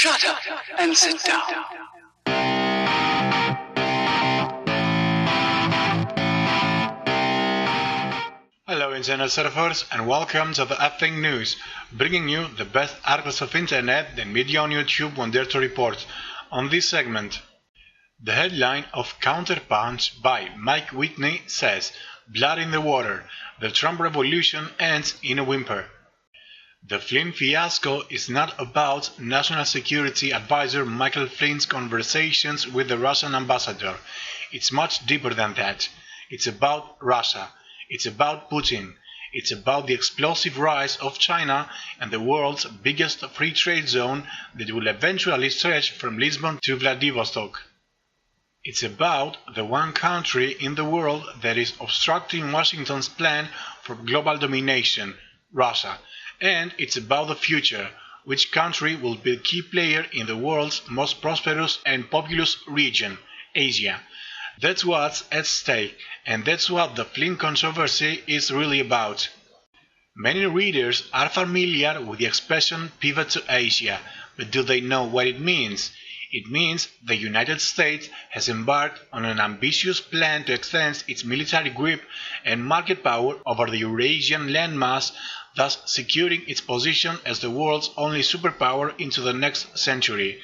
Shut up and sit down. Hello Internet surfers and welcome to the F-Thing News, bringing you the best articles of Internet that media on YouTube want dare to report. On this segment, the headline of Counterpunch by Mike Whitney says, "Blood in the water, the Trump revolution ends in a whimper." The Flynn fiasco is not about National Security Advisor Michael Flynn's conversations with the Russian ambassador. It's much deeper than that. It's about Russia. It's about Putin. It's about the explosive rise of China and the world's biggest free trade zone that will eventually stretch from Lisbon to Vladivostok. It's about the one country in the world that is obstructing Washington's plan for global domination, Russia. And it's about the future, which country will be a key player in the world's most prosperous and populous region, Asia. That's what's at stake, and that's what the Flynn controversy is really about. Many readers are familiar with the expression pivot to Asia, but do they know what it means? It means the United States has embarked on an ambitious plan to extend its military grip and market power over the Eurasian landmass, thus securing its position as the world's only superpower into the next century.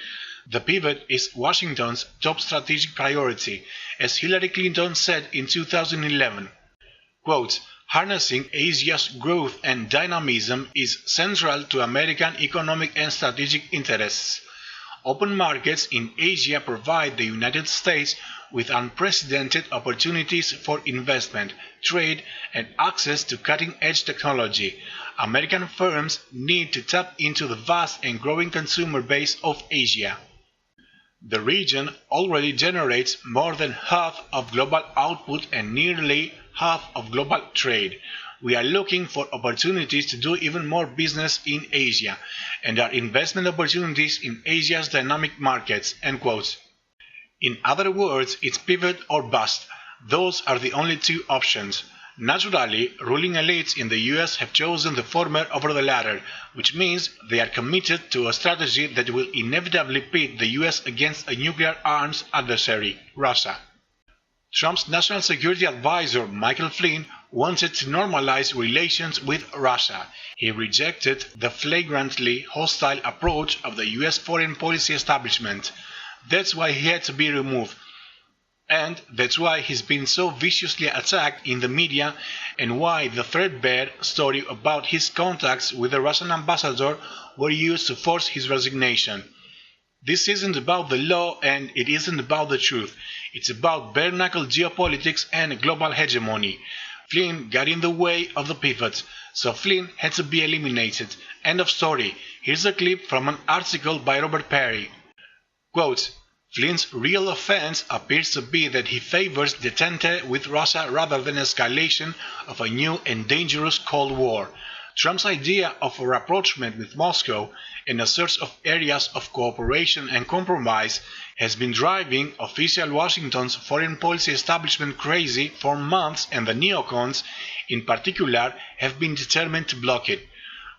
The pivot is Washington's top strategic priority, as Hillary Clinton said in 2011. Quote, "Harnessing Asia's growth and dynamism is central to American economic and strategic interests. Open markets in Asia provide the United States with unprecedented opportunities for investment, trade, and access to cutting-edge technology. American firms need to tap into the vast and growing consumer base of Asia. The region already generates more than half of global output and nearly half of global trade. We are looking for opportunities to do even more business in Asia, and our investment opportunities in Asia's dynamic markets." End quote. In other words, it's pivot or bust. Those are the only two options. Naturally, ruling elites in the US have chosen the former over the latter, which means they are committed to a strategy that will inevitably pit the US against a nuclear arms adversary, Russia. Trump's National Security Advisor Michael Flynn wanted to normalize relations with Russia. He rejected the flagrantly hostile approach of the US foreign policy establishment. That's why he had to be removed. And that's why he's been so viciously attacked in the media, and why the threadbare story about his contacts with the Russian ambassador were used to force his resignation. This isn't about the law and it isn't about the truth. It's about bare-knuckle geopolitics and global hegemony. Flynn got in the way of the pivot, so Flynn had to be eliminated. End of story. Here's a clip from an article by Robert Perry. Quote, "Flynn's real offense appears to be that he favors detente with Russia rather than escalation of a new and dangerous Cold War. Trump's idea of a rapprochement with Moscow and a search of areas of cooperation and compromise has been driving official Washington's foreign policy establishment crazy for months, and the neocons, in particular, have been determined to block it.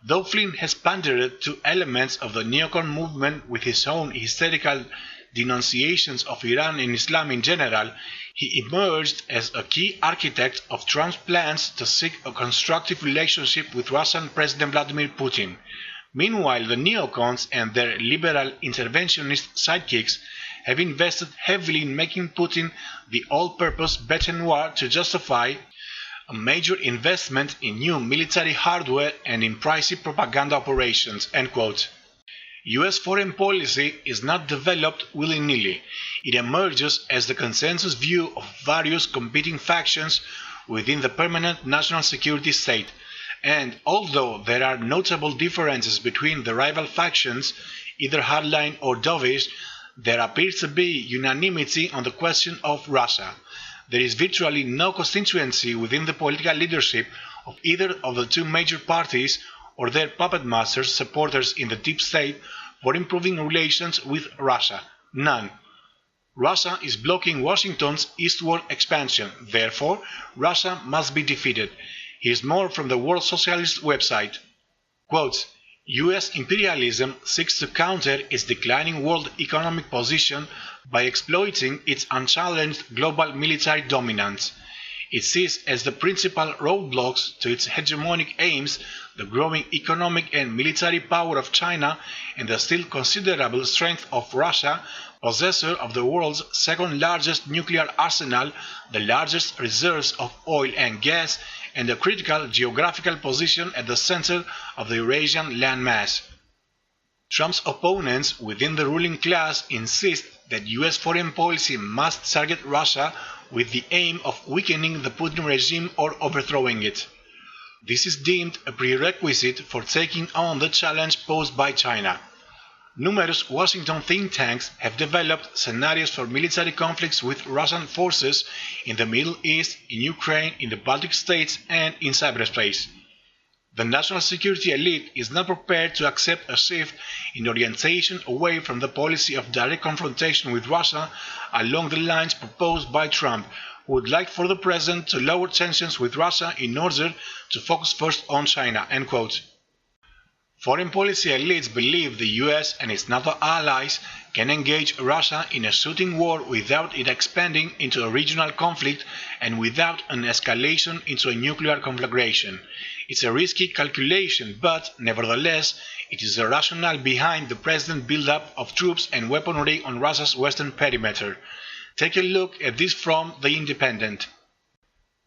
Though Flynn has pandered to elements of the neocon movement with his own hysterical denunciations of Iran and Islam in general, he emerged as a key architect of Trump's plans to seek a constructive relationship with Russian President Vladimir Putin. Meanwhile, the neocons and their liberal interventionist sidekicks have invested heavily in making Putin the all-purpose bête noire to justify a major investment in new military hardware and in pricey propaganda operations." End quote. US foreign policy is not developed willy-nilly. It emerges as the consensus view of various competing factions within the permanent national security state. And although there are notable differences between the rival factions, either hardline or dovish, there appears to be unanimity on the question of Russia. There is virtually no constituency within the political leadership of either of the two major parties or their puppet masters, supporters in the deep state, for improving relations with Russia. None. Russia is blocking Washington's eastward expansion. Therefore, Russia must be defeated. Here's more from the World Socialist website. Quote, US imperialism seeks to counter its declining world economic position by exploiting its unchallenged global military dominance. It sees as the principal roadblocks to its hegemonic aims the growing economic and military power of China and the still considerable strength of Russia, possessor of the world's second largest nuclear arsenal, the largest reserves of oil and gas, and a critical geographical position at the center of the Eurasian landmass. Trump's opponents within the ruling class insist that US foreign policy must target Russia with the aim of weakening the Putin regime or overthrowing it. This is deemed a prerequisite for taking on the challenge posed by China. Numerous Washington think tanks have developed scenarios for military conflicts with Russian forces in the Middle East, in Ukraine, in the Baltic states, and in cyberspace. The national security elite is not prepared to accept a shift in orientation away from the policy of direct confrontation with Russia along the lines proposed by Trump, who would like for the president to lower tensions with Russia in order to focus first on China. End quote. Foreign policy elites believe the US and its NATO allies can engage Russia in a shooting war without it expanding into a regional conflict and without an escalation into a nuclear conflagration. It's a risky calculation, but, nevertheless, it is the rationale behind the present build-up of troops and weaponry on Russia's western perimeter. Take a look at this from The Independent.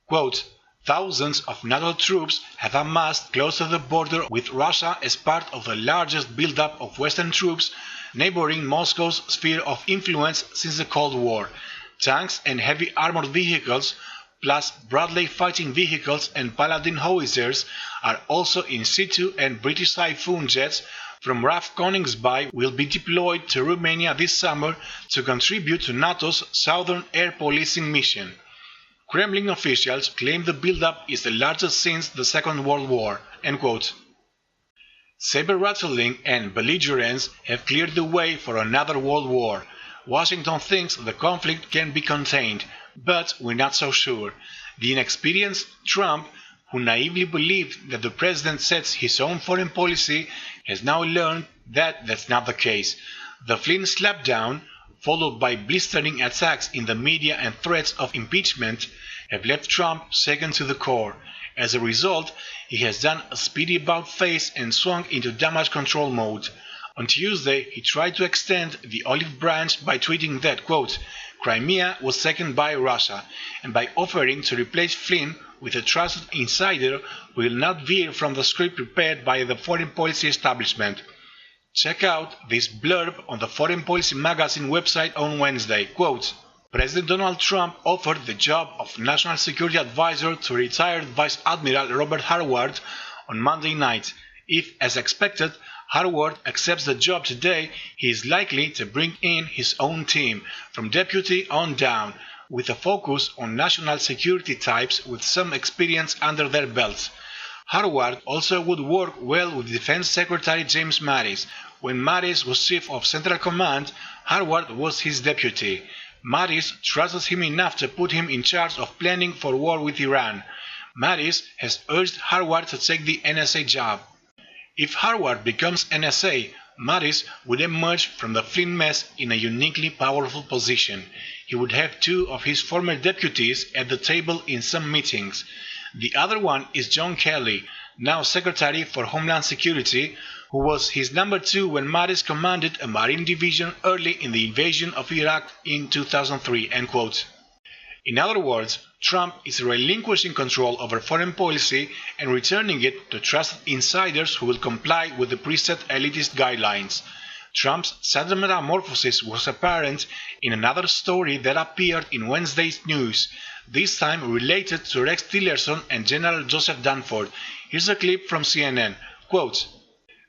Quote, thousands of NATO troops have amassed close to the border with Russia as part of the largest buildup of Western troops neighboring Moscow's sphere of influence since the Cold War. Tanks and heavy armored vehicles, plus Bradley fighting vehicles and Paladin howitzers, are also in situ, and British Typhoon jets from RAF Koningsby will be deployed to Romania this summer to contribute to NATO's southern air policing mission. Kremlin officials claim the buildup is the largest since the Second World War. End quote. Saber-rattling and belligerence have cleared the way for another world war. Washington thinks the conflict can be contained, but we're not so sure. The inexperienced Trump, who naively believed that the president sets his own foreign policy, has now learned that that's not the case. The Flynn slapdown, followed by blistering attacks in the media and threats of impeachment, have left Trump shaken to the core. As a result, he has done a speedy about-face and swung into damage control mode. On Tuesday, he tried to extend the olive branch by tweeting that, quote, Crimea was taken by Russia, and by offering to replace Flynn with a trusted insider who will not veer from the script prepared by the foreign policy establishment. Check out this blurb on the Foreign Policy Magazine website on Wednesday. Quote, President Donald Trump offered the job of National Security Advisor to retired Vice Admiral Robert Harward on Monday night. If, as expected, Harward accepts the job today, he is likely to bring in his own team, from deputy on down, with a focus on national security types with some experience under their belts. Harward also would work well with Defense Secretary James Mattis. When Mattis was Chief of Central Command, Harward was his deputy. Mattis trusts him enough to put him in charge of planning for war with Iran. Mattis has urged Harward to take the NSA job. If Harward becomes NSA, Mattis would emerge from the Flynn mess in a uniquely powerful position. He would have two of his former deputies at the table in some meetings. The other one is John Kelly, now Secretary for Homeland Security, who was his number two when Mattis commanded a Marine division early in the invasion of Iraq in 2003. End quote. In other words, Trump is relinquishing control over foreign policy and returning it to trusted insiders who will comply with the preset elitist guidelines. Trump's sudden metamorphosis was apparent in another story that appeared in Wednesday's news, this time related to Rex Tillerson and General Joseph Dunford. Here's a clip from CNN. Quote,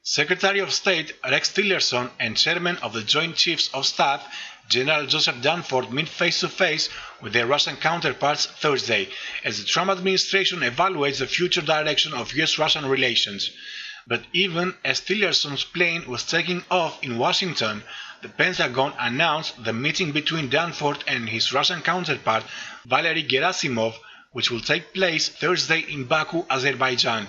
Secretary of State Rex Tillerson and Chairman of the Joint Chiefs of Staff General Joseph Dunford meet face-to-face with their Russian counterparts Thursday, as the Trump administration evaluates the future direction of US-Russian relations. But even as Tillerson's plane was taking off in Washington, the Pentagon announced the meeting between Dunford and his Russian counterpart Valery Gerasimov, which will take place Thursday in Baku, Azerbaijan.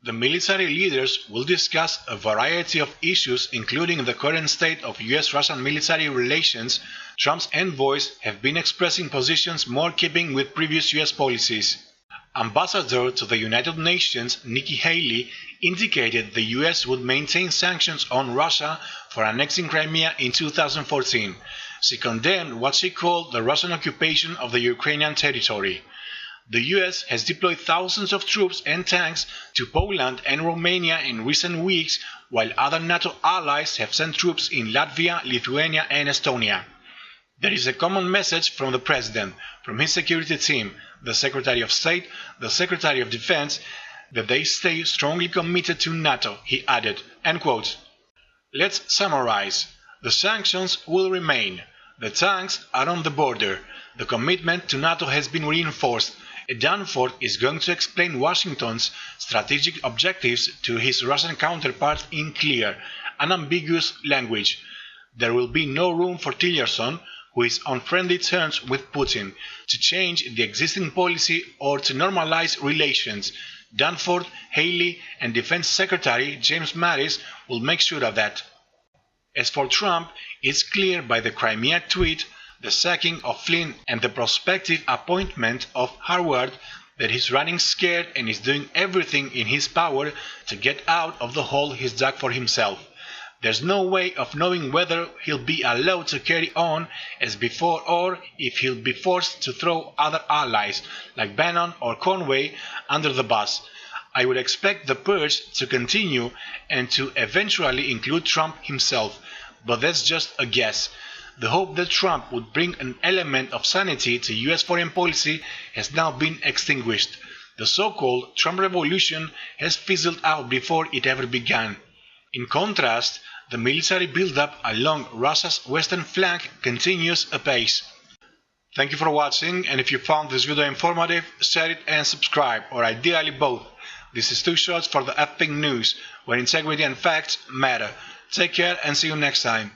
The military leaders will discuss a variety of issues, including the current state of US-Russian military relations. Trump's envoys have been expressing positions more keeping with previous US policies. Ambassador to the United Nations Nikki Haley indicated the US would maintain sanctions on Russia for annexing Crimea in 2014. She condemned what she called the Russian occupation of the Ukrainian territory. The US has deployed thousands of troops and tanks to Poland and Romania in recent weeks, while other NATO allies have sent troops in Latvia, Lithuania and Estonia. There is a common message from the President, from his security team, the Secretary of State, the Secretary of Defense, that they stay strongly committed to NATO, he added. End quote. Let's summarize. The sanctions will remain. The tanks are on the border. The commitment to NATO has been reinforced. Danforth is going to explain Washington's strategic objectives to his Russian counterpart in clear, unambiguous language. There will be no room for Tillerson, who is on friendly terms with Putin, to change the existing policy or to normalize relations. Danforth, Haley, and Defense Secretary James Mattis will make sure of that. As for Trump, it's clear by the Crimea tweet, the sacking of Flynn and the prospective appointment of Harvard that he's running scared and is doing everything in his power to get out of the hole he's dug for himself. There's no way of knowing whether he'll be allowed to carry on as before or if he'll be forced to throw other allies like Bannon or Conway under the bus. I would expect the purge to continue and to eventually include Trump himself, but that's just a guess. The hope that Trump would bring an element of sanity to US foreign policy has now been extinguished. The so-called Trump revolution has fizzled out before it ever began. In contrast, the military buildup along Russia's western flank continues apace. Thank you for watching, and if you found this video informative, share it and subscribe, or ideally both. This is Two Shots for the Epic News, where integrity and facts matter. Take care and see you next time.